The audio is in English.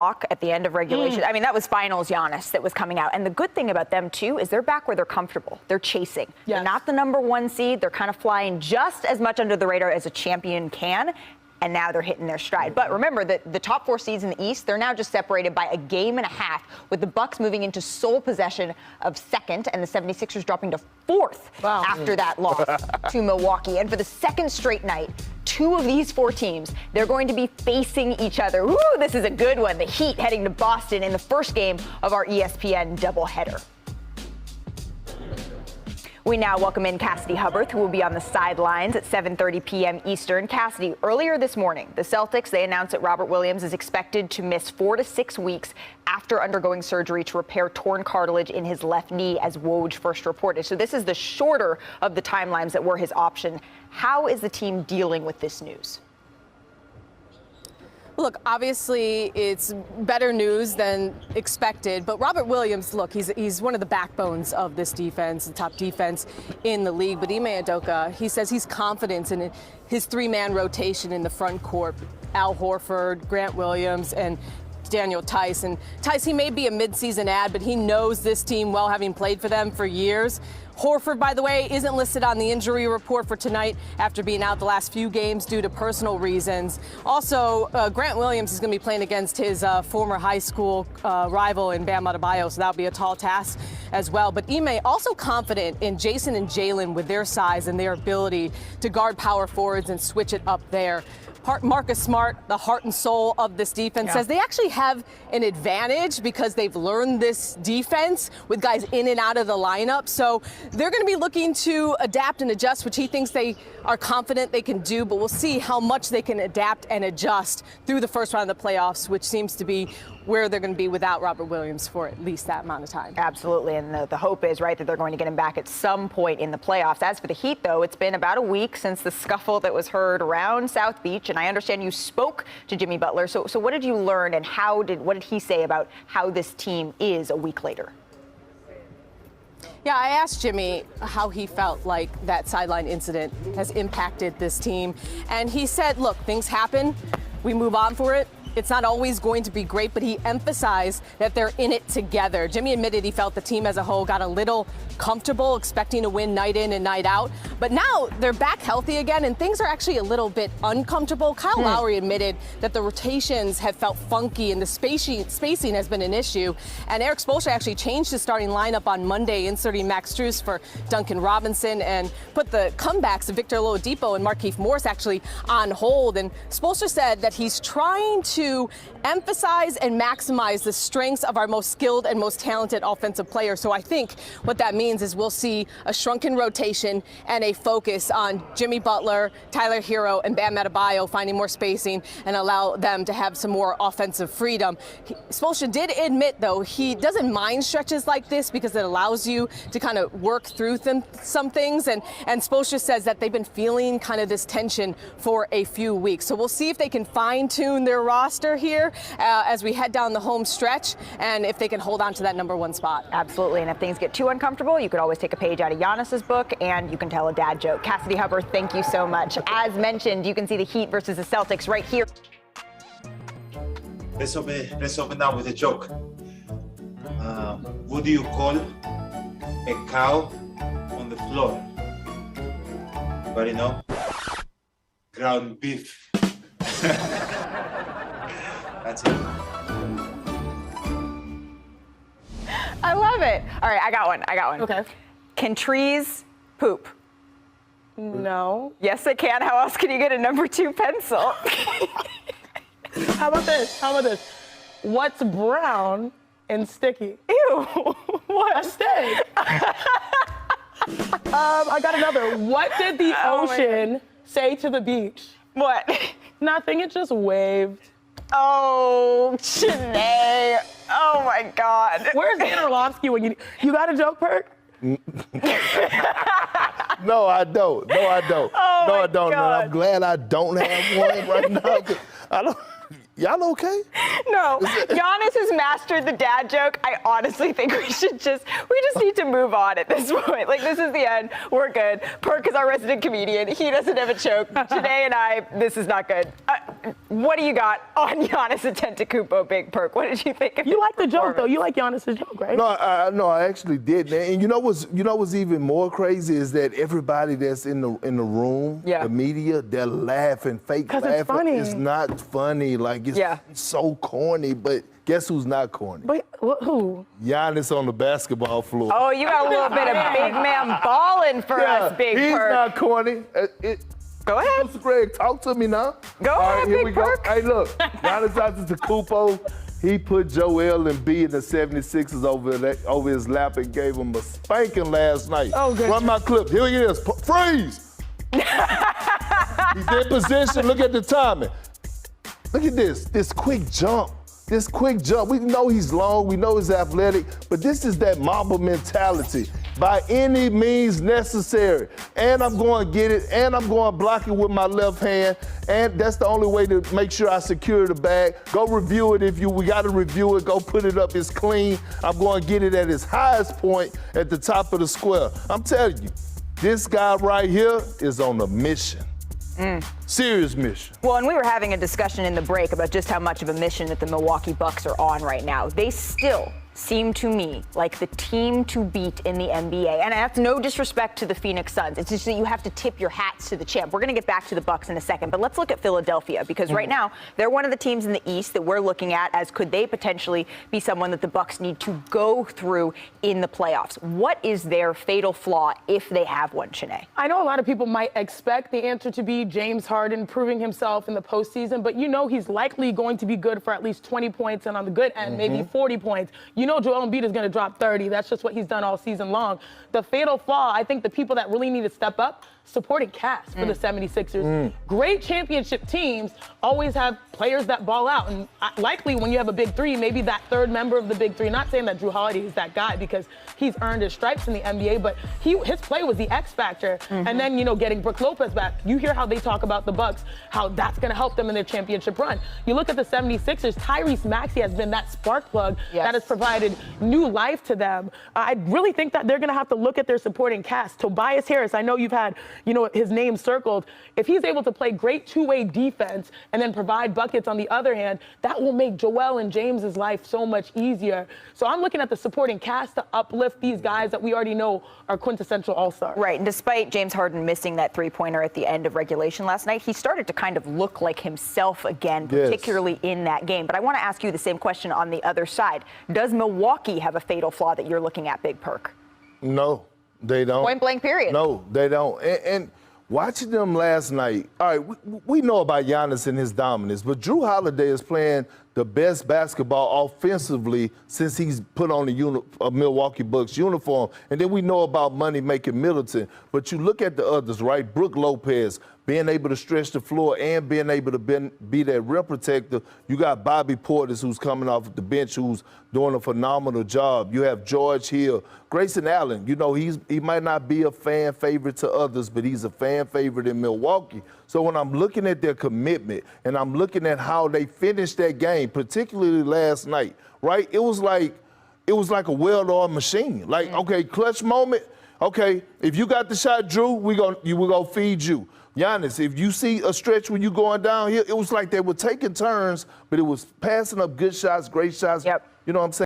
at the end of regulation. I mean, that was finals Giannis that was coming out. And the good thing about them, too, is they're back where they're comfortable. They're chasing. Yes. They're not the number one seed. They're kind of flying just as much under the radar as a champion can. And now they're hitting their stride. But remember that the top four seeds in the East, they're now just separated by a game and a half, with the Bucks moving into sole possession of second and the 76ers dropping to fourth after that loss to Milwaukee. And for the second straight night, two of these four teams, they're going to be facing each other. Ooh, this is a good one. The Heat heading to Boston in the first game of our ESPN doubleheader. We now welcome in Cassidy Hubbard, who will be on the sidelines at 7:30 p.m. Eastern. Cassidy, earlier this morning, the Celtics, they announced that Robert Williams is expected to miss 4 to 6 weeks after undergoing surgery to repair torn cartilage in his left knee, as Woj first reported. So this is the shorter of the timelines that were his option. How is the team dealing with this news? Look, obviously it's better news than expected, but Robert Williams, look, he's one of the backbones of this defense, the top defense in the league. But Ime Udoka, he says he's confident in his three-man rotation in the front court. Al Horford, Grant Williams, and Daniel Tice. And Tice, he may be a midseason add, but he knows this team well, having played for them for years. Horford, by the way, isn't listed on the injury report for tonight after being out the last few games due to personal reasons. Also, Grant Williams is going to be playing against his former high school rival in Bam Adebayo, so that'll be a tall task as well. But Ime also confident in Jason and Jalen with their size and their ability to guard power forwards and switch it up there. Marcus Smart, the heart and soul of this defense, says they actually have an advantage because they've learned this defense with guys in and out of the lineup. So they're going to be looking to adapt and adjust, which he thinks they are confident they can do. But we'll see how much they can adapt and adjust through the first round of the playoffs, which seems to be where they're going to be without Robert Williams for at least that amount of time. Absolutely. And the hope is, right, that they're going to get him back at some point in the playoffs. As for the Heat, though, it's been about a week since the scuffle that was heard around South Beach. And I understand you spoke to Jimmy Butler. So what did you learn, and what did he say about how this team is a week later? Yeah, I asked Jimmy how he felt like that sideline incident has impacted this team. And he said, look, things happen. We move on for it. It's not always going to be great, but he emphasized that they're in it together. Jimmy admitted he felt the team as a whole got a little comfortable, expecting to win night in and night out. But now they're back healthy again, and things are actually a little bit uncomfortable. Kyle Lowry admitted that the rotations have felt funky and the spacing has been an issue. And Eric Spoelstra actually changed his starting lineup on Monday, inserting Max Strus for Duncan Robinson, and put the comebacks of Victor Oladipo and Markieff Morris actually on hold. And Spoelstra said that he's trying to emphasize and maximize the strengths of our most skilled and most talented offensive players. So I think what that means is we'll see a shrunken rotation and a focus on Jimmy Butler, Tyler Hero, and Bam Adebayo finding more spacing and allow them to have some more offensive freedom. Spoelstra did admit, though, he doesn't mind stretches like this because it allows you to kind of work through some things. And Spoelstra says that they've been feeling kind of this tension for a few weeks. So we'll see if they can fine-tune their roster here as we head down the home stretch, and if they can hold on to that number one spot. Absolutely. And if things get too uncomfortable, you could always take a page out of Giannis's book and you can tell a dad joke. Cassidy Hubbard, thank you so much. As mentioned, you can see the Heat versus the Celtics right here. Let's open now with a joke. What do you call a cow on the floor? Anybody know? Ground beef. That's it. I love it. All right, I got one. Okay. Can trees poop? No. Yes, they can. How else can you get a number 2 pencil? How about this? What's brown and sticky? Ew. What? A steak. I got another. What did the ocean say to the beach? What? Nothing. It just waved. Oh, Janae. Oh, my God. Where's Dan Orlovsky when you got a joke, Perk? No, I don't. Oh, no, I don't. God. And I'm glad I don't have one right now. I don't. Y'all okay? No, Giannis has mastered the dad joke. I honestly think we just need to move on at this point. Like, this is the end. We're good. Perk is our resident comedian. He doesn't have a joke. Janae and I, this is not good. What do you got on Giannis Antetokounmpo, Big Perk? What did you think of You like the joke, performance? though. You like Giannis's joke, right? No, I actually did. And you know what's even more crazy is that everybody that's in the room, the media, they're laughing, fake laughing. It's funny. It's not funny. Like, it's so corny, but guess who's not corny? But who? Giannis on the basketball floor. Oh, you got a little bit of big man balling for us, Big he's Perk. not corny. Go ahead. Mr. Greg, talk to me now. Go ahead, here Big we go. Perk. Hey, look, Giannis Antetokounmpo, he put Joel Embiid and the 76ers over his lap and gave him a spanking last night. Oh, good. Run my clip. Here he is. Freeze! He's in position. Look at the timing. Look at this quick jump. We know he's long, we know he's athletic, but this is that Mamba mentality. By any means necessary. And I'm going to get it, and I'm going to block it with my left hand, and that's the only way to make sure I secure the bag. Go review it we got to review it, go put it up, it's clean. I'm going to get it at its highest point at the top of the square. I'm telling you, this guy right here is on a mission. Serious mission. Well, and we were having a discussion in the break about just how much of a mission that the Milwaukee Bucks are on right now. They still seem to me like the team to beat in the NBA. And that's no disrespect to the Phoenix Suns. It's just that you have to tip your hats to the champ. We're going to get back to the Bucks in a second, but let's look at Philadelphia, because right now they're one of the teams in the East that we're looking at as could they potentially be someone that the Bucks need to go through in the playoffs. What is their fatal flaw if they have one, Shanae? I know a lot of people might expect the answer to be James Harden proving himself in the postseason, but you know he's likely going to be good for at least 20 points, and on the good end, maybe 40 points. You know Joel Embiid is going to drop 30. That's just what he's done all season long. The fatal flaw, I think the people that really need to step up, supporting cast for the 76ers. Great championship teams always have players that ball out. And likely when you have a big three, maybe that third member of the big three, not saying that Drew Holiday is that guy because he's earned his stripes in the NBA, but his play was the X factor. And then, getting Brook Lopez back, you hear how they talk about the Bucks, how that's going to help them in their championship run. You look at the 76ers, Tyrese Maxey has been that spark plug that has provided new life to them. I really think that they're going to have to look at their supporting cast. Tobias Harris, I know you've had his name circled. If he's able to play great two-way defense and then provide buckets on the other hand, that will make Joel and James's life so much easier. So I'm looking at the supporting cast to uplift these guys that we already know are quintessential all-stars. Right, and despite James Harden missing that three-pointer at the end of regulation last night, he started to kind of look like himself again, particularly in that game. But I want to ask you the same question on the other side. Does Milwaukee have a fatal flaw that you're looking at, Big Perk? No, they don't. Point blank, period. No, they don't. And watching them last night, all right, we know about Giannis and his dominance, but Drew Holiday is playing the best basketball offensively since he's put on a Milwaukee Bucks uniform. And then we know about money-making Middleton. But you look at the others, right? Brook Lopez being able to stretch the floor and being able to be that rim protector. You got Bobby Portis, who's coming off the bench, who's doing a phenomenal job. You have George Hill. Grayson Allen, he might not be a fan favorite to others, but he's a fan favorite in Milwaukee. So when I'm looking at their commitment and I'm looking at how they finished that game, particularly last night, right? It was like a well-oiled machine. Like, okay, clutch moment. Okay, if you got the shot, Drew, we're gonna feed you. Giannis, if you see a stretch when you're going down here, it was like they were taking turns, but it was passing up good shots, great shots. Yep. You know what I'm saying?